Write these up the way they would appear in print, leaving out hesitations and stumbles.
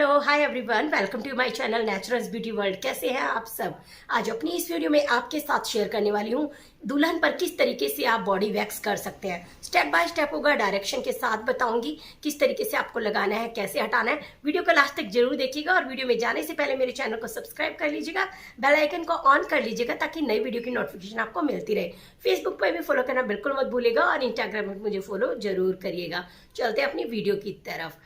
Hello hi everyone, welcome to my channel naturals beauty world. कैसे हैं आप सब। आज अपनी इस वीडियो में आपके साथ शेयर करने वाली हूँ दुल्हन पर किस तरीके से आप बॉडी वैक्स कर सकते हैं। स्टेप बाय स्टेप होगा, डायरेक्शन के साथ बताऊंगी किस तरीके से आपको लगाना है, कैसे हटाना है। वीडियो को लास्ट तक जरूर देखिएगा और वीडियो में जाने से पहले मेरे चैनल को सब्सक्राइब कर लीजिएगा, बेल आइकन को ऑन कर लीजिएगा ताकि नई वीडियो की नोटिफिकेशन आपको मिलती रहे। फेसबुक पर भी फॉलो करना बिल्कुल मत भूलिएगा और इंस्टाग्राम पर मुझे फॉलो जरूर करिएगा। चलते हैं अपनी वीडियो की तरफ।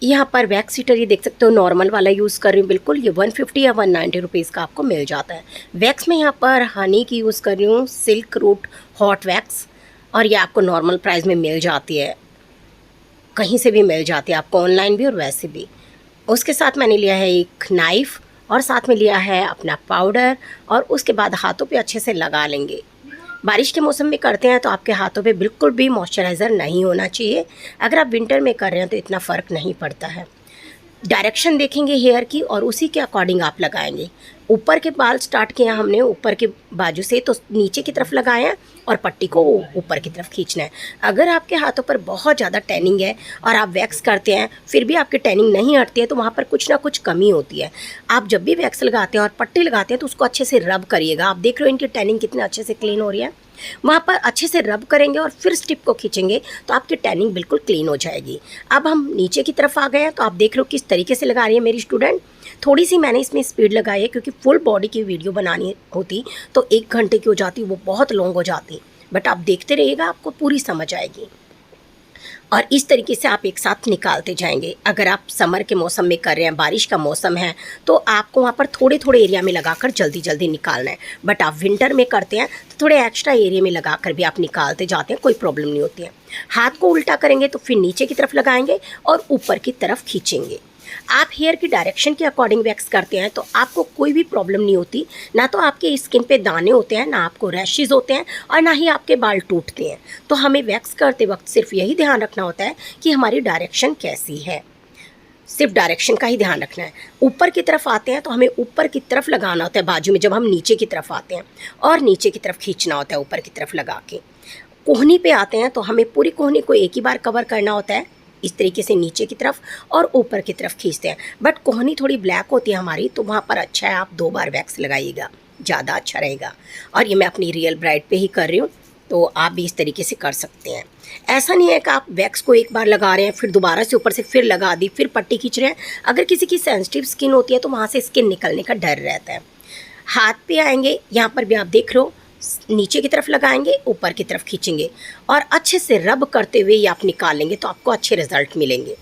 यहाँ पर वैक्स हीटर ये देख सकते हो, नॉर्मल वाला यूज़ कर रही हूँ बिल्कुल। ये 150 या 190 रुपीज़ का आपको मिल जाता है। वैक्स में यहाँ पर हनी की यूज़ कर रही हूँ, सिल्क रूट हॉट वैक्स, और ये आपको नॉर्मल प्राइस में मिल जाती है, कहीं से भी मिल जाती है आपको, ऑनलाइन भी और वैसे भी। उसके साथ मैंने लिया है एक नाइफ़ और साथ में लिया है अपना पाउडर, और उसके बाद हाथों पे अच्छे से लगा लेंगे। बारिश के मौसम में करते हैं तो आपके हाथों पे बिल्कुल भी मॉइस्चराइज़र नहीं होना चाहिए। अगर आप विंटर में कर रहे हैं तो इतना फ़र्क नहीं पड़ता है। डायरेक्शन देखेंगे हेयर की और उसी के अकॉर्डिंग आप लगाएंगे। ऊपर के बाल स्टार्ट किया हमने ऊपर के बाजू से, तो नीचे की तरफ लगाया और पट्टी को ऊपर की तरफ खींचना है। अगर आपके हाथों पर बहुत ज़्यादा टैनिंग है और आप वैक्स करते हैं फिर भी आपकी टैनिंग नहीं हटती है, तो वहाँ पर कुछ ना कुछ कमी होती है। आप जब भी वैक्स लगाते हैं और पट्टी लगाते हैं तो उसको अच्छे से रब करिएगा। आप देख रहे हो इनकी टैनिंग कितने अच्छे से क्लीन हो रही है। वहाँ पर अच्छे से रब करेंगे और फिर स्टिप को खींचेंगे तो आपकी टैनिंग बिल्कुल क्लीन हो जाएगी। अब हम नीचे की तरफ आ गए हैं, तो आप देख रहे हो किस तरीके से लगा रही है मेरी स्टूडेंट। थोड़ी सी मैंने इसमें स्पीड लगाई है क्योंकि फुल बॉडी की वीडियो बनानी होती तो 1 घंटे की हो जाती, वो बहुत लॉन्ग हो जाती। बट आप देखते रहिएगा, आपको पूरी समझ आएगी। और इस तरीके से आप एक साथ निकालते जाएंगे। अगर आप समर के मौसम में कर रहे हैं, बारिश का मौसम है, तो आपको वहाँ पर थोड़े थोड़े एरिया में लगाकर जल्दी जल्दी निकालना है। बट आप विंटर में करते हैं तो थोड़े एक्स्ट्रा एरिया में लगाकर भी आप निकालते जाते हैं, कोई प्रॉब्लम नहीं होती है। हाथ को उल्टा करेंगे तो फिर नीचे की तरफ लगाएंगे और ऊपर की तरफ खींचेंगे। आप हेयर की डायरेक्शन के अकॉर्डिंग वैक्स करते हैं तो आपको कोई भी प्रॉब्लम नहीं होती। ना तो आपके स्किन पे दाने होते हैं, ना आपको रैशेज़ होते हैं, और ना ही आपके बाल टूटते हैं। तो हमें वैक्स करते वक्त सिर्फ यही ध्यान रखना होता है कि हमारी डायरेक्शन कैसी है, सिर्फ डायरेक्शन का ही ध्यान रखना है। ऊपर की तरफ आते हैं तो हमें ऊपर की तरफ लगाना होता है बाजू में, जब हम नीचे की तरफ आते हैं, और नीचे की तरफ खींचना होता है ऊपर की तरफ लगा के। कोहनी पे आते हैं तो हमें पूरी कोहनी को एक ही बार कवर करना होता है, इस तरीके से नीचे की तरफ और ऊपर की तरफ खींचते हैं। बट कोहनी थोड़ी ब्लैक होती है हमारी, तो वहाँ पर अच्छा है आप 2 बार वैक्स लगाइएगा, ज़्यादा अच्छा रहेगा। और ये मैं अपनी रियल ब्राइड पे ही कर रही हूँ, तो आप भी इस तरीके से कर सकते हैं। ऐसा नहीं है कि आप वैक्स को एक बार लगा रहे हैं फिर दोबारा से ऊपर से फिर लगा दी फिर पट्टी खींच रहे हैं। अगर किसी की सेंसिटिव स्किन होती है तो वहाँ से स्किन निकलने का डर रहता है। हाथ पे आएंगे, यहाँ पर भी आप देख रहे हो, नीचे की तरफ लगाएंगे, ऊपर की तरफ खींचेंगे और अच्छे से रब करते हुए ये आप निकालेंगे तो आपको अच्छे रिजल्ट मिलेंगे।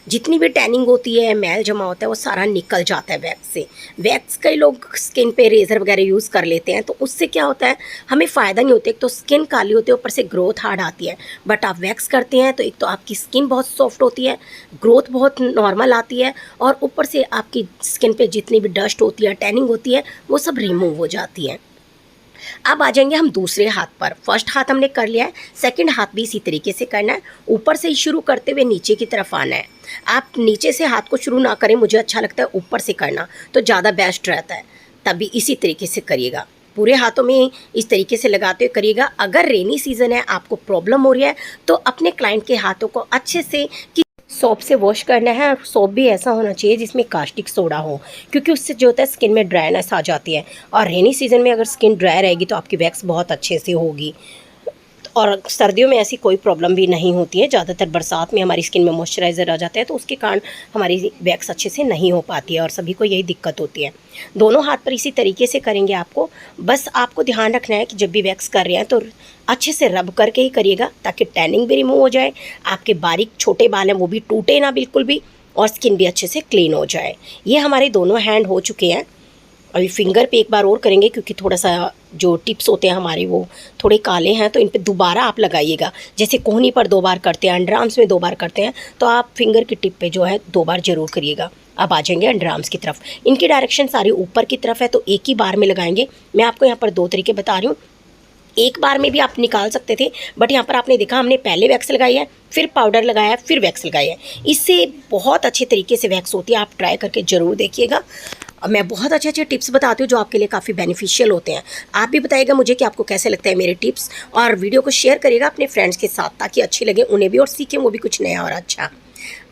जितनी भी टैनिंग होती है, मैल जमा होता है, वो सारा निकल जाता है वैक्स से। वैक्स कई लोग स्किन पे रेज़र वगैरह यूज़ कर लेते हैं, तो उससे क्या होता है, हमें फ़ायदा नहीं होता। एक तो स्किन काली होती है, ऊपर से ग्रोथ हार्ड आती है। बट आप वैक्स करते हैं तो एक तो आपकी स्किन बहुत सॉफ्ट होती है, ग्रोथ बहुत नॉर्मल आती है, और ऊपर से आपकी स्किन पे जितनी भी डस्ट होती है, टैनिंग होती है, वो सब रिमूव हो जाती है। अब आ जाएंगे हम दूसरे हाथ पर। फर्स्ट हाथ हमने कर लिया है, सेकंड हाथ भी इसी तरीके से करना है। ऊपर से ही शुरू करते हुए नीचे की तरफ आना है। आप नीचे से हाथ को शुरू ना करें, मुझे अच्छा लगता है ऊपर से करना, तो ज़्यादा बेस्ट रहता है। तभी इसी तरीके से करिएगा, पूरे हाथों में इस तरीके से लगाते हुए करिएगा। अगर रेनी सीज़न है, आपको प्रॉब्लम हो रही है, तो अपने क्लाइंट के हाथों को अच्छे से सोप से वॉश करना है। सोप भी ऐसा होना चाहिए जिसमें कास्टिक सोडा हो, क्योंकि उससे जो होता है स्किन में ड्राइनेस आ जाती है। और रेनी सीजन में अगर स्किन ड्राई रहेगी तो आपकी वैक्स बहुत अच्छे से होगी, और सर्दियों में ऐसी कोई प्रॉब्लम भी नहीं होती है। ज़्यादातर बरसात में हमारी स्किन में मॉइस्चराइज़र आ जाता है, तो उसके कारण हमारी वैक्स अच्छे से नहीं हो पाती है, और सभी को यही दिक्कत होती है। दोनों हाथ पर इसी तरीके से करेंगे आपको। बस आपको ध्यान रखना है कि जब भी वैक्स कर रहे हैं तो अच्छे से रब करके ही करिएगा, ताकि टैनिंग भी रिमूव हो जाए, आपके बारीक छोटे बाल हैं वो भी टूटे ना बिल्कुल भी, और स्किन भी अच्छे से क्लीन हो जाए। ये हमारे दोनों हैंड हो चुके हैं। अभी फिंगर पे एक बार और करेंगे, क्योंकि थोड़ा सा जो टिप्स होते हैं हमारे वो थोड़े काले हैं, तो इन पे दोबारा आप लगाइएगा। जैसे कोहनी पर 2 बार करते हैं, अंडर आर्म्स में 2 बार करते हैं, तो आप फिंगर की टिप पे जो है 2 बार ज़रूर करिएगा। अब आ जाएंगे अंडर आर्म्स की तरफ। इनकी डायरेक्शन सारी ऊपर की तरफ है, तो एक ही बार में लगाएंगे। मैं आपको यहाँ पर 2 तरीके बता रही हूँ। एक बार में भी आप निकाल सकते थे, बट यहाँ पर आपने देखा हमने पहले वैक्स लगाई है, फिर पाउडर लगाया है, फिर वैक्स लगाई है। इससे बहुत अच्छे तरीके से वैक्स होती है। आप ट्राई करके ज़रूर देखिएगा। मैं बहुत अच्छे अच्छे टिप्स बताती हूँ जो आपके लिए काफ़ी बेनिफिशियल होते हैं। आप भी बताइएगा मुझे कि आपको कैसे लगता है मेरे टिप्स, और वीडियो को शेयर करिएगा अपने फ्रेंड्स के साथ ताकि अच्छी लगे उन्हें भी और सीखें वो भी कुछ नया और अच्छा।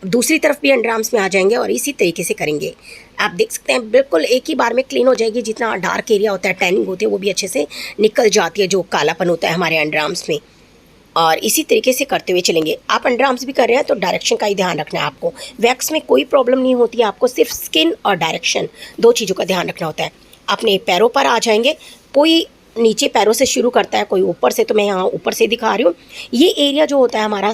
दूसरी तरफ भी अंडर आर्म्स में आ जाएंगे और इसी तरीके से करेंगे। आप देख सकते हैं बिल्कुल एक ही बार में क्लीन हो जाएगी। जितना डार्क एरिया होता है, टैनिंग होती है, वो भी अच्छे से निकल जाती है, जो कालापन होता है हमारे अंडर आर्म्स में। और इसी तरीके से करते हुए चलेंगे। आप अंडर आर्म्स भी कर रहे हैं तो डायरेक्शन का ही ध्यान रखना है आपको। वैक्स में कोई प्रॉब्लम नहीं होती है, आपको सिर्फ स्किन और डायरेक्शन दो चीज़ों का ध्यान रखना होता है। अपने पैरों पर आ जाएंगे। कोई नीचे पैरों से शुरू करता है, कोई ऊपर से, तो मैं यहाँ ऊपर से दिखा रही हूँ। ये एरिया जो होता है हमारा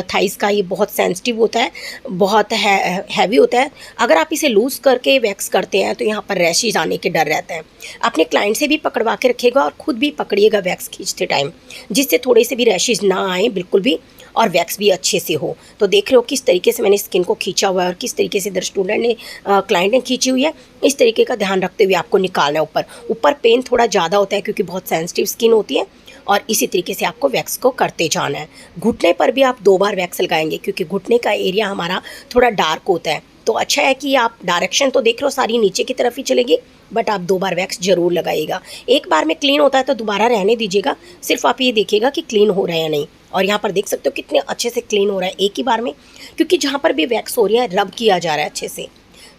थाइस का, ये बहुत सेंसिटिव होता है, बहुत हैवी होता है। अगर आप इसे लूज़ करके वैक्स करते हैं तो यहाँ पर रैशेज आने के डर रहता है। अपने क्लाइंट से भी पकड़वा के रखिएगा और ख़ुद भी पकड़िएगा वैक्स खींचते टाइम, जिससे थोड़े से भी रैशेज ना आए बिल्कुल भी, और वैक्स भी अच्छे से हो। तो देख रहे हो किस तरीके से मैंने स्किन को खींचा हुआ है और किस तरीके से इधर स्टूडेंट ने क्लाइंट ने खींची हुई है। इस तरीके का ध्यान रखते हुए आपको निकालना है। ऊपर ऊपर पेन थोड़ा ज़्यादा होता है क्योंकि बहुत सेंसिटिव स्किन होती है, और इसी तरीके से आपको वैक्स को करते जाना है। घुटने पर भी आप 2 बार वैक्स लगाएंगे क्योंकि घुटने का एरिया हमारा थोड़ा डार्क होता है। तो अच्छा है कि आप डायरेक्शन तो देख रहे हो सारी नीचे की तरफ ही चलेगी, बट आप 2 बार वैक्स जरूर लगाइएगा। एक बार में क्लीन होता है तो दोबारा रहने दीजिएगा। सिर्फ आप ये देखिएगा कि क्लीन हो रहा है या नहीं। और यहाँ पर देख सकते हो कितने अच्छे से क्लीन हो रहा है एक ही बार में, क्योंकि जहाँ पर भी वैक्स हो रही है रब किया जा रहा है अच्छे से।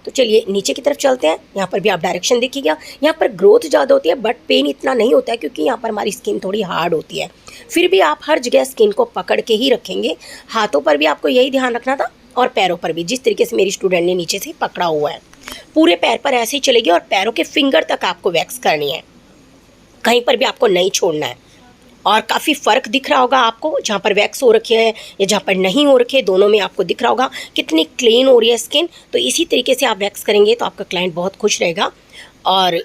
तो चलिए नीचे की तरफ चलते हैं। यहाँ पर भी आप डायरेक्शन देखिएगा। यहाँ पर ग्रोथ ज़्यादा होती है बट पेन इतना नहीं होता है क्योंकि यहाँ पर हमारी स्किन थोड़ी हार्ड होती है। फिर भी आप हर जगह स्किन को पकड़ के ही रखेंगे। हाथों पर भी आपको यही ध्यान रखना था और पैरों पर भी, जिस तरीके से मेरी स्टूडेंट ने नीचे से पकड़ा हुआ है। पूरे पैर पर ऐसे ही चलेगी और पैरों के फिंगर तक आपको वैक्स करनी है, कहीं पर भी आपको नहीं छोड़ना है। और काफ़ी फ़र्क दिख रहा होगा आपको, जहाँ पर वैक्स हो रखी है या जहाँ पर नहीं हो रखी है, दोनों में आपको दिख रहा होगा कितनी क्लीन हो रही है स्किन। तो इसी तरीके से आप वैक्स करेंगे तो आपका क्लाइंट बहुत खुश रहेगा, और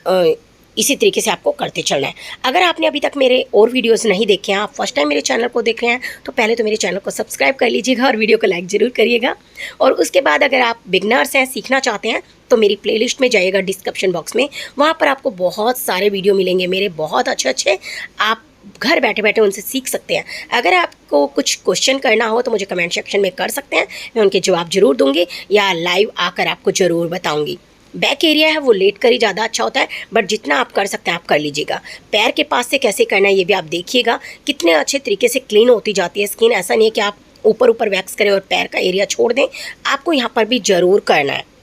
इसी तरीके से आपको करते चलना है। अगर आपने अभी तक मेरे और वीडियोस नहीं देखे हैं, आप फर्स्ट टाइम मेरे चैनल को देख रहे हैं, तो पहले तो मेरे चैनल को सब्सक्राइब कर लीजिएगा और वीडियो को लाइक ज़रूर करिएगा। और उसके बाद अगर आप बिगनर्स हैं, सीखना चाहते हैं, तो मेरी प्लेलिस्ट में जाइएगा डिस्क्रिप्शन बॉक्स में, वहाँ पर आपको बहुत सारे वीडियो मिलेंगे मेरे, बहुत अच्छे। आप घर बैठे बैठे उनसे सीख सकते हैं। अगर आपको कुछ क्वेश्चन करना हो तो मुझे कमेंट सेक्शन में कर सकते हैं, मैं उनके जवाब जरूर दूंगी या लाइव आकर आपको ज़रूर बताऊंगी। बैक एरिया है वो लेट कर ही ज़्यादा अच्छा होता है, बट जितना आप कर सकते हैं आप कर लीजिएगा। पैर के पास से कैसे करना है ये भी आप देखिएगा, कितने अच्छे तरीके से क्लीन होती जाती है स्किन। ऐसा नहीं है कि आप ऊपर ऊपर वैक्स करें और पैर का एरिया छोड़ दें, आपको यहाँ पर भी ज़रूर करना है।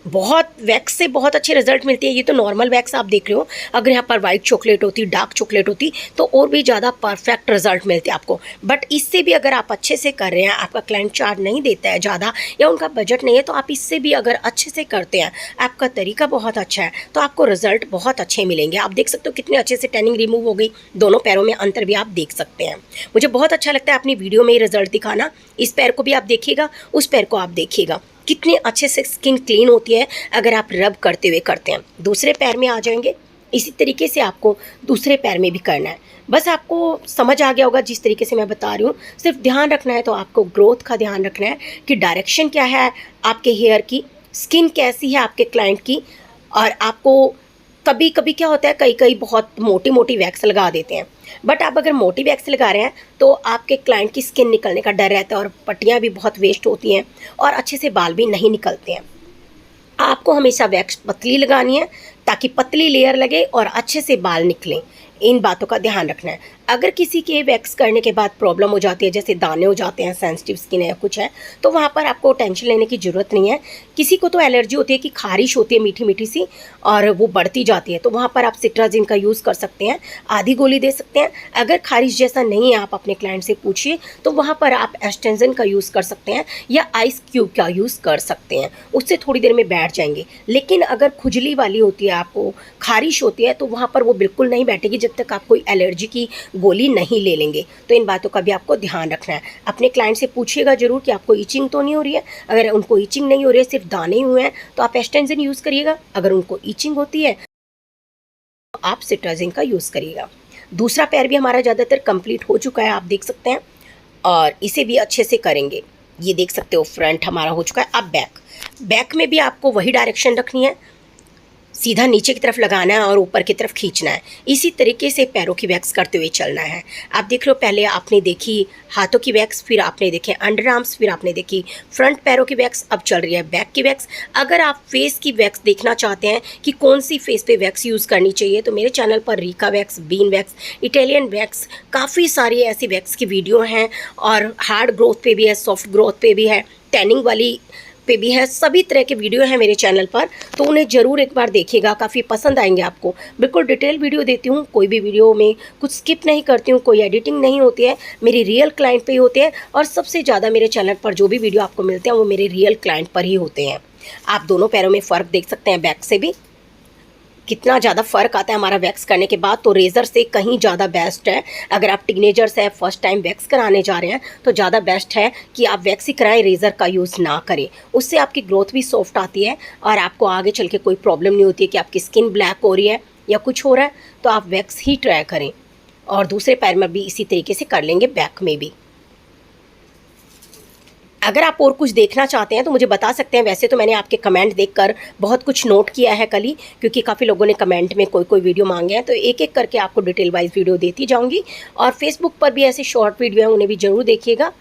बहुत वैक्स से बहुत अच्छे रिजल्ट मिलते हैं। ये तो नॉर्मल वैक्स आप देख रहे हो, अगर यहाँ पर वाइट चॉकलेट होती, डार्क चॉकलेट होती, तो और भी ज़्यादा परफेक्ट रिजल्ट मिलते आपको। बट इससे भी अगर आप अच्छे से कर रहे हैं, आपका क्लाइंट चार्ज नहीं देता है ज़्यादा या उनका बजट नहीं है, तो आप इससे भी अगर अच्छे से करते हैं, आपका तरीका बहुत अच्छा है, तो आपको रिजल्ट बहुत अच्छे मिलेंगे। आप देख सकते हो कितने अच्छे से टैनिंग रिमूव हो गई, दोनों पैरों में अंतर भी आप देख सकते हैं। मुझे बहुत अच्छा लगता है अपनी वीडियो में रिजल्ट दिखाना। इस पैर को भी आप देखिएगा, उस पैर को आप देखिएगा, कितने अच्छे से स्किन क्लीन होती है अगर आप रब करते हुए करते हैं। दूसरे पैर में आ जाएंगे, इसी तरीके से आपको दूसरे पैर में भी करना है। बस आपको समझ आ गया होगा जिस तरीके से मैं बता रही हूँ। सिर्फ ध्यान रखना है तो आपको ग्रोथ का ध्यान रखना है कि डायरेक्शन क्या है आपके हेयर की, स्किन कैसी है आपके क्लाइंट की। और आपको कभी कभी क्या होता है, कई बहुत मोटी मोटी वैक्स लगा देते हैं, बट आप अगर मोटी वैक्स लगा रहे हैं तो आपके क्लाइंट की स्किन निकलने का डर रहता है और पट्टियाँ भी बहुत वेस्ट होती हैं और अच्छे से बाल भी नहीं निकलते हैं। आपको हमेशा वैक्स पतली लगानी है ताकि पतली लेयर लगे और अच्छे से बाल निकलें। इन बातों का ध्यान रखना है। अगर किसी के वैक्स करने के बाद प्रॉब्लम हो जाती है, जैसे दाने हो जाते हैं, सेंसिटिव स्किन है या कुछ है, तो वहाँ पर आपको टेंशन लेने की ज़रूरत नहीं है। किसी को तो एलर्जी होती है कि खारिश होती है मीठी मीठी सी और वो बढ़ती जाती है, तो वहाँ पर आप सिट्राजिन का यूज़ कर सकते हैं, आधी गोली दे सकते हैं। अगर खारिश जैसा नहीं है, आप अपने क्लाइंट से पूछिए, तो वहाँ पर आप एस्टेंजन का यूज़ कर सकते हैं या आइस क्यूब का यूज़ कर सकते हैं, उससे थोड़ी देर में बैठ जाएंगे। लेकिन अगर खुजली वाली होती है, आपको खारिश होती है, तो वहाँ पर वो बिल्कुल नहीं बैठेगी जब तक आप कोई एलर्जी की गोली नहीं ले लेंगे। तो इन बातों का भी आपको ध्यान रखना है। अपने क्लाइंट से पूछिएगा जरूर कि आपको ईचिंग तो नहीं हो रही है। अगर उनको ईचिंग नहीं हो रही है, सिर्फ दाने हुए हैं, तो आप एस्टेंजन यूज़ करिएगा। अगर उनको ईचिंग होती है तो आप सिट्राजिन का यूज़ करिएगा। दूसरा पैर भी हमारा ज़्यादातर कंप्लीट हो चुका है, आप देख सकते हैं, और इसे भी अच्छे से करेंगे। ये देख सकते हो फ्रंट हमारा हो चुका है। अब बैक में भी आपको वही डायरेक्शन रखनी है। सीधा नीचे की तरफ लगाना है और ऊपर की तरफ खींचना है। इसी तरीके से पैरों की वैक्स करते हुए चलना है। आप देख लो, पहले आपने देखी हाथों की वैक्स, फिर आपने देखे अंडर आर्म्स, फिर आपने देखी फ्रंट पैरों की वैक्स, अब चल रही है बैक की वैक्स। अगर आप फेस की वैक्स देखना चाहते हैं कि कौन सी फेस पे वैक्स यूज़ करनी चाहिए, तो मेरे चैनल पर Rica wax, bean wax, Italian wax, काफ़ी सारी ऐसी वैक्स की वीडियो हैं। और हार्ड ग्रोथ पे भी है, सॉफ्ट ग्रोथ पे भी है, टैनिंग वाली पे भी है, सभी तरह के वीडियो हैं मेरे चैनल पर, तो उन्हें ज़रूर एक बार देखिएगा, काफ़ी पसंद आएंगे आपको। बिल्कुल डिटेल वीडियो देती हूँ, कोई भी वीडियो में कुछ स्किप नहीं करती हूँ, कोई एडिटिंग नहीं होती है, मेरी रियल क्लाइंट पे ही होते हैं। और सबसे ज़्यादा मेरे चैनल पर जो भी वीडियो आपको मिलते हैं वो मेरे रियल क्लाइंट पर ही होते हैं। आप दोनों पैरों में फ़र्क देख सकते हैं, बैक से भी कितना ज़्यादा फ़र्क आता है हमारा वैक्स करने के बाद, तो रेज़र से कहीं ज़्यादा बेस्ट है। अगर आप टिनेजर्स हैं, फर्स्ट टाइम वैक्स कराने जा रहे हैं, तो ज़्यादा बेस्ट है कि आप वैक्स ही कराएं, रेज़र का यूज़ ना करें। उससे आपकी ग्रोथ भी सॉफ्ट आती है और आपको आगे चल के कोई प्रॉब्लम नहीं होती है कि आपकी स्किन ब्लैक हो रही है या कुछ हो रहा है, तो आप वैक्स ही ट्राई करें। और दूसरे पैर में भी इसी तरीके से कर लेंगे, बैक में भी। अगर आप और कुछ देखना चाहते हैं तो मुझे बता सकते हैं। वैसे तो मैंने आपके कमेंट देखकर बहुत कुछ नोट किया है कल ही, क्योंकि काफ़ी लोगों ने कमेंट में कोई कोई वीडियो मांगे हैं, तो एक एक करके आपको डिटेल वाइज वीडियो देती जाऊंगी। और फेसबुक पर भी ऐसे शॉर्ट वीडियो हैं, उन्हें भी ज़रूर देखिएगा।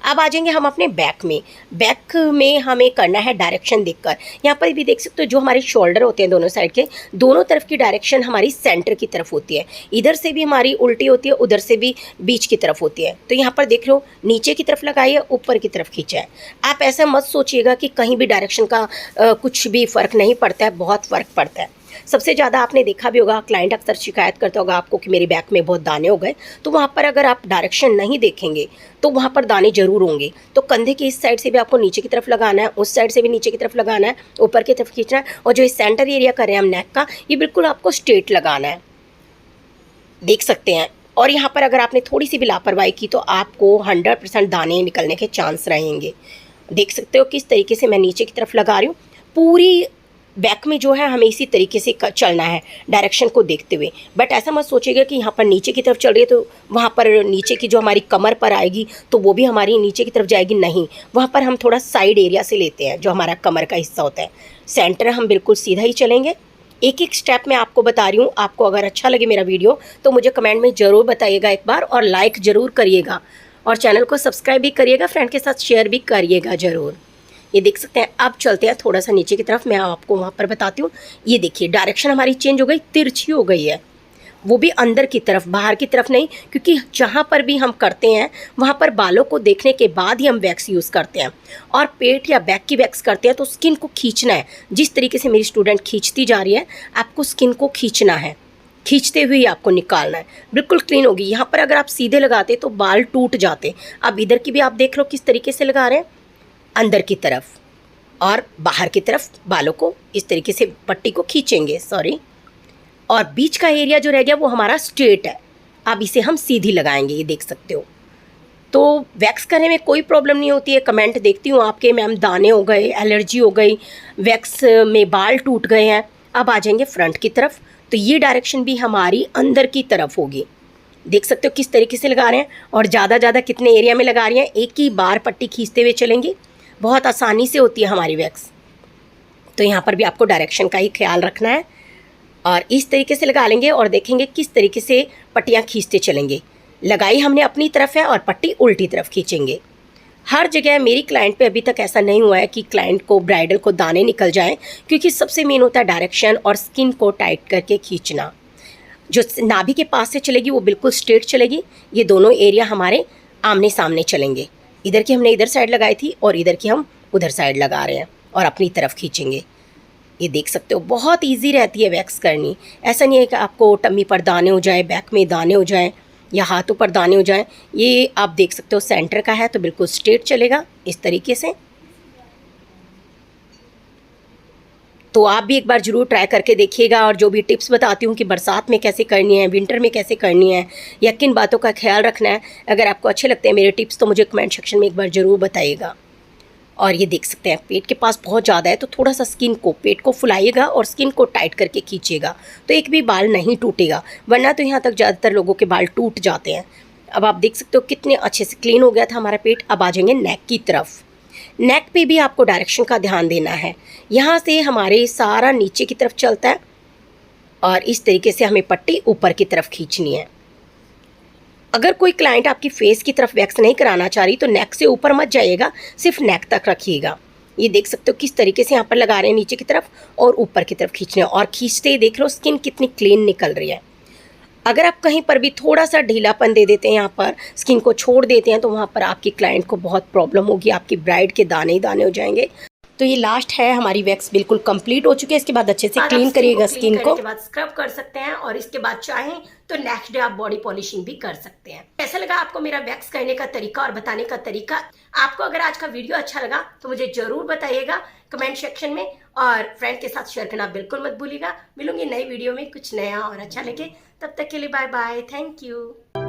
अब आ जाएंगे हम अपने बैक में। बैक में हमें करना है डायरेक्शन देखकर। यहाँ पर भी देख सकते हो, जो हमारे शोल्डर होते हैं दोनों साइड के, दोनों तरफ की डायरेक्शन हमारी सेंटर की तरफ होती है। इधर से भी हमारी उल्टी होती है, उधर से भी बीच की तरफ होती है। तो यहाँ पर देख लो, नीचे की तरफ लगाइए, ऊपर की तरफ खींचा है। आप ऐसा मत सोचिएगा कि कहीं भी डायरेक्शन का कुछ भी फ़र्क नहीं पड़ता है, बहुत फ़र्क पड़ता है। सबसे ज़्यादा आपने देखा भी होगा, क्लाइंट अक्सर शिकायत करता होगा आपको कि मेरी बैक में बहुत दाने हो गए, तो वहाँ पर अगर आप डायरेक्शन नहीं देखेंगे तो वहाँ पर दाने जरूर होंगे। तो कंधे की इस साइड से भी आपको नीचे की तरफ लगाना है, उस साइड से भी नीचे की तरफ लगाना है, ऊपर की तरफ खींचना है। और जो इस सेंटर एरिया कर रहे हैं हम नेक का, ये बिल्कुल आपको स्ट्रेट लगाना है, देख सकते हैं। और यहाँ पर अगर आपने थोड़ी सी भी लापरवाही की तो आपको 100% दाने निकलने के चांस रहेंगे। देख सकते हो किस तरीके से मैं नीचे की तरफ लगा रही हूँ। पूरी बैक में जो है हमें इसी तरीके से चलना है, डायरेक्शन को देखते हुए। बट ऐसा मत सोचिएगा कि यहाँ पर नीचे की तरफ चल रही है तो वहाँ पर नीचे की जो हमारी कमर पर आएगी तो वो भी हमारी नीचे की तरफ जाएगी, नहीं। वहाँ पर हम थोड़ा साइड एरिया से लेते हैं, जो हमारा कमर का हिस्सा होता है। सेंटर हम बिल्कुल सीधा ही चलेंगे। एक एक स्टेप मैं आपको बता रही हूँ। आपको अगर अच्छा लगे मेरा वीडियो तो मुझे कमेंट में ज़रूर बताइएगा एक बार, और लाइक ज़रूर करिएगा, और चैनल को सब्सक्राइब भी करिएगा, फ्रेंड के साथ शेयर भी करिएगा ज़रूर। ये देख सकते हैं। अब चलते हैं थोड़ा सा नीचे की तरफ, मैं आपको वहाँ पर बताती हूँ। ये देखिए, डायरेक्शन हमारी चेंज हो गई, तिरछी हो गई है, वो भी अंदर की तरफ, बाहर की तरफ नहीं। क्योंकि जहाँ पर भी हम करते हैं वहाँ पर बालों को देखने के बाद ही हम वैक्स यूज़ करते हैं। और पेट या बैक की वैक्स करते हैं तो स्किन को खींचना है। जिस तरीके से मेरी स्टूडेंट खींचती जा रही है, आपको स्किन को खींचना है, खींचते हुए ही आपको निकालना है। बिल्कुल क्लीन होगी। यहाँ पर अगर आप सीधे लगाते तो बाल टूट जाते। अब इधर की भी आप देख लो किस तरीके से लगा रहे हैं, अंदर की तरफ और बाहर की तरफ बालों को इस तरीके से पट्टी को खींचेंगे, सॉरी। और बीच का एरिया जो रह गया वो हमारा स्ट्रेट है। अब इसे हम सीधी लगाएंगे, ये देख सकते हो। तो वैक्स करने में कोई प्रॉब्लम नहीं होती है। कमेंट देखती हूँ आपके, मैम दाने हो गए, एलर्जी हो गई, वैक्स में बाल टूट गए हैं। अब आ जाएंगे फ्रंट की तरफ, तो ये डायरेक्शन भी हमारी अंदर की तरफ होगी। देख सकते हो किस तरीके से लगा रहे हैं, और ज़्यादा कितने एरिया में लगा रही हैं। एक ही बार पट्टी खींचते हुए चलेंगे, बहुत आसानी से होती है हमारी वैक्स। तो यहाँ पर भी आपको डायरेक्शन का ही ख्याल रखना है, और इस तरीके से लगा लेंगे और देखेंगे किस तरीके से पट्टियाँ खींचते चलेंगे। लगाई हमने अपनी तरफ है और पट्टी उल्टी तरफ खींचेंगे। हर जगह मेरी क्लाइंट पे अभी तक ऐसा नहीं हुआ है कि क्लाइंट को, ब्राइडल को दाने निकल जाएं, क्योंकि सबसे मेन होता है डायरेक्शन और स्किन को टाइट करके खींचना। जो नाभि के पास से चलेगी वो बिल्कुल स्ट्रेट चलेगी। ये दोनों एरिया हमारे आमने सामने चलेंगे। इधर की हमने इधर साइड लगाई थी और इधर की हम उधर साइड लगा रहे हैं, और अपनी तरफ खींचेंगे। ये देख सकते हो, बहुत इजी रहती है वैक्स करनी। ऐसा नहीं है कि आपको टम्मी पर दाने हो जाए, बैक में दाने हो जाए, या हाथों पर दाने हो जाए। ये आप देख सकते हो सेंटर का है तो बिल्कुल स्ट्रेट चलेगा इस तरीके से। तो आप भी एक बार ज़रूर ट्राई करके देखिएगा। और जो भी टिप्स बताती हूँ कि बरसात में कैसे करनी है, विंटर में कैसे करनी है, या किन बातों का ख्याल रखना है, अगर आपको अच्छे लगते हैं मेरे टिप्स तो मुझे कमेंट सेक्शन में एक बार ज़रूर बताइएगा। और ये देख सकते हैं, पेट के पास बहुत ज़्यादा है तो थोड़ा सा स्किन को, पेट को फुलाइएगा और स्किन को टाइट करके खींचिएगा, तो एक भी बाल नहीं टूटेगा। वरना तो यहाँ तक ज़्यादातर लोगों के बाल टूट जाते हैं। अब आप देख सकते हो कितने अच्छे से क्लीन हो गया था हमारा पेट। अब आ जाएंगे नेक की तरफ। नेक पे भी आपको डायरेक्शन का ध्यान देना है। यहाँ से हमारे सारा नीचे की तरफ चलता है और इस तरीके से हमें पट्टी ऊपर की तरफ खींचनी है। अगर कोई क्लाइंट आपकी फेस की तरफ वैक्स नहीं कराना चाह रही तो नेक से ऊपर मत जाइएगा, सिर्फ नेक तक रखिएगा। ये देख सकते हो किस तरीके से यहाँ पर लगा रहे हैं नीचे की तरफ और ऊपर की तरफ खींचने, और खींचते ही देख रहे हो स्किन कितनी क्लीन निकल रही है। अगर आप कहीं पर भी थोड़ा सा ढीलापन दे देते हैं, यहाँ पर स्किन को छोड़ देते हैं, तो वहाँ पर आपकी क्लाइंट को बहुत प्रॉब्लम होगी, आपकी ब्राइड के दाने ही दाने हो जाएंगे। तो ये लास्ट है, हमारी वैक्स बिल्कुल कंप्लीट हो चुकी है। इसके बाद अच्छे से क्लीन करिएगा स्किन को। इसके बाद स्क्रब कर सकते हैं और इसके बाद चाहें तो नेक्स्ट डे आप बॉडी पॉलिशिंग भी कर सकते हैं। कैसा लगा आपको मेरा वैक्स करने का तरीका और बताने का तरीका? आपको अगर आज का वीडियो अच्छा लगा तो मुझे जरूर बताइएगा कमेंट सेक्शन में, और फ्रेंड के साथ शेयर करना बिल्कुल मत भूलिएगा। मिलूंगी नई वीडियो में कुछ नया और अच्छा लगे, तब तक के लिए बाय बाय, थैंक यू।